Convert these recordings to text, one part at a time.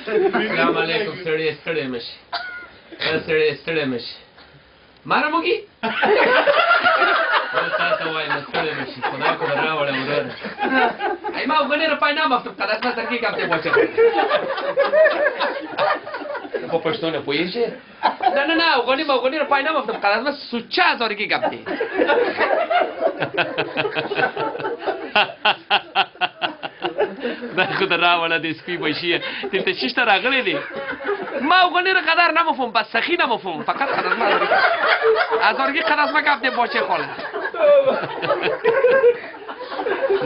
السلام علیکم سړی ستړی مشي سړی ستړی مشي ماره موږي تا ته وایم ستړی مشي خدای خو راوړه وراره ای ما وګڼې روپۍ نه مفتوب که داسې سرکې کاپته بچه په پښتو نه پوهېږې نه نه وګڼې روپۍ نه مفتوب که داسې سوچه سرکې کاپته دا خو د راوړه د سپي بشي دلته شیشته راغلی دی ما وگونی رو قدر نمفهم بس سخی نمفهم فقط قدر ما داری از آرگی قدر ما کبده باچه خاله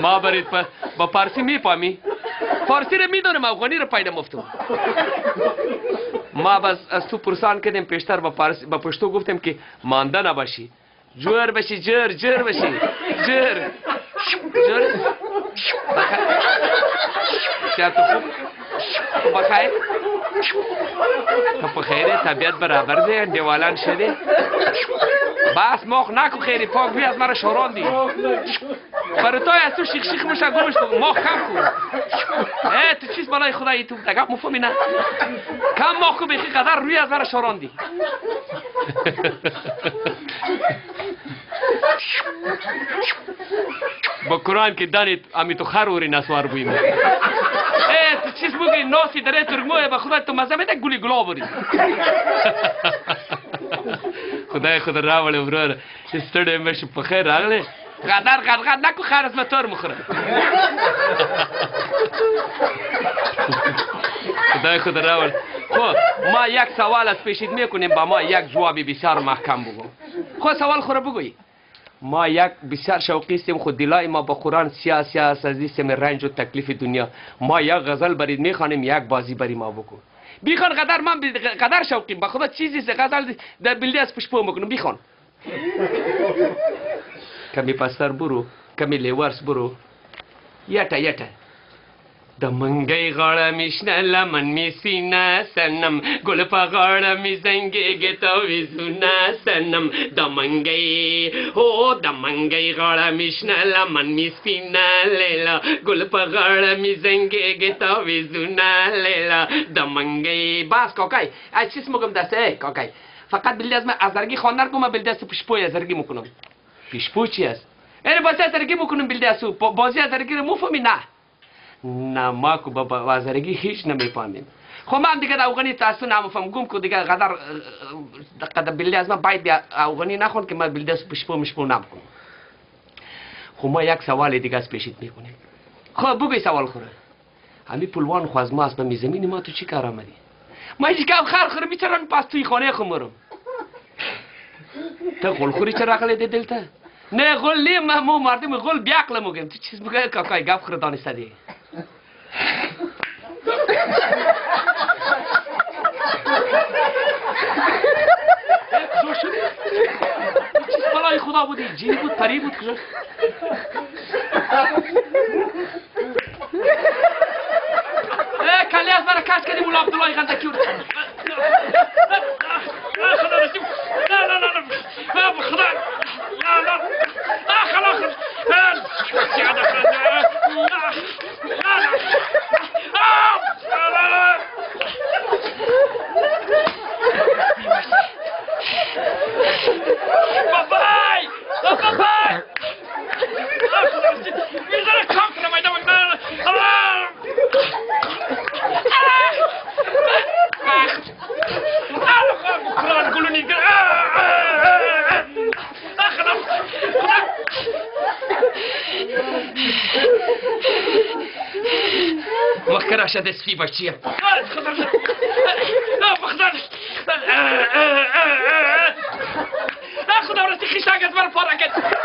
ما برید با پارسی میپامی فارسی رو میدونم افغانی رو پیدا مفتم ما بس از تو پرسان کردیم پیشتر با پشتو گفتیم که مانده نباشی جور بشی جر بشی جر بخیر بخیره طبیعت برابر ده دیوالان شده بس ماخ نکو خیری پاک بی از مرا شوراندی برای توی از تو شیخ مشه گمش کن ماخ کم کن تو چیز بالای خدایی تو دقیق مفهمی نه کم ماخ کن بخی قدر روی از مرا شوراندی با قرآن که دانید امی تو خروری نسوار بویم تو چیز بگی ناسی داره ترگموه با خدا تو مزه بده گلی گلا بری خدای خدا راوله برار استرده مشه پخیر راغله قدر نکو خیر از مطور مخوره خدای خدا راوله خب ما یک سوال از پیشید میکنیم با ما یک جوابی بسیار محکم بگو خب سوال خوره بگوی ما یک بسیار شوقیستیم خود دلای ما با قرآن سیاه سازیستیم رنج و تکلیف دنیا ما یک غزل برید میخوانیم یک بازی بری ما بکن بیخوان قدر من قدر شوقیم با خدا چیزی سه غزل در بلدی از پشپو میکنم بیخوان کمی پستر برو کمی لیورس برو یتا د منګي غاړه میشنه لمن می سینه سنم ګل په غاړه می زنګيږي تو وزونه سنم د منګي هو د منګي غاړه میشنه لمن می سینه لیلا ګل په غاړه می زنګيږي تو وزونه لیلا د منګي باس کوکای اچ اسمم دسته کوکای فقط باللازم ازرگی خواندن کوم بالدست پشپوی ازرگی میکنم پشپو چی است این بازی ازرگی میکنم بالدست بازی ازرگی رو مفهمی نه ما کو با ازرگی هیچ نمیفهمیم خب من دیگه افغانی تاسو نمیفهم گم کو دیگه قدر باللازم باید افغانی نخون که من بالدست پشپو نمیکنم خب ما یک سوال دیگه از پیشید میکنیم خب بگوی سوال خوره همی پلوان خو از ما است به زمین ما تو چی کار آمدی ما هیچ کم خر خوره بیچارن پس توی خانه خمرم تا غل خوری چرا عقل دلتا نه غل نیم ما مردم غل بیعقل مگم تو چیز بگه کاکای گپ خوره دانسته دی زور شدی چیز بلای خدا بودی جینی بود پری بود کجا کلی از برای کس کردیم اولا عبدالله غندکی خدا رسیم نه خدا خلاص بابای میذاره کام کنم اینا قرآن گلو نیگر مخکره شده سفی باشیم خدا راستی خیشتنگ از من پارا کرد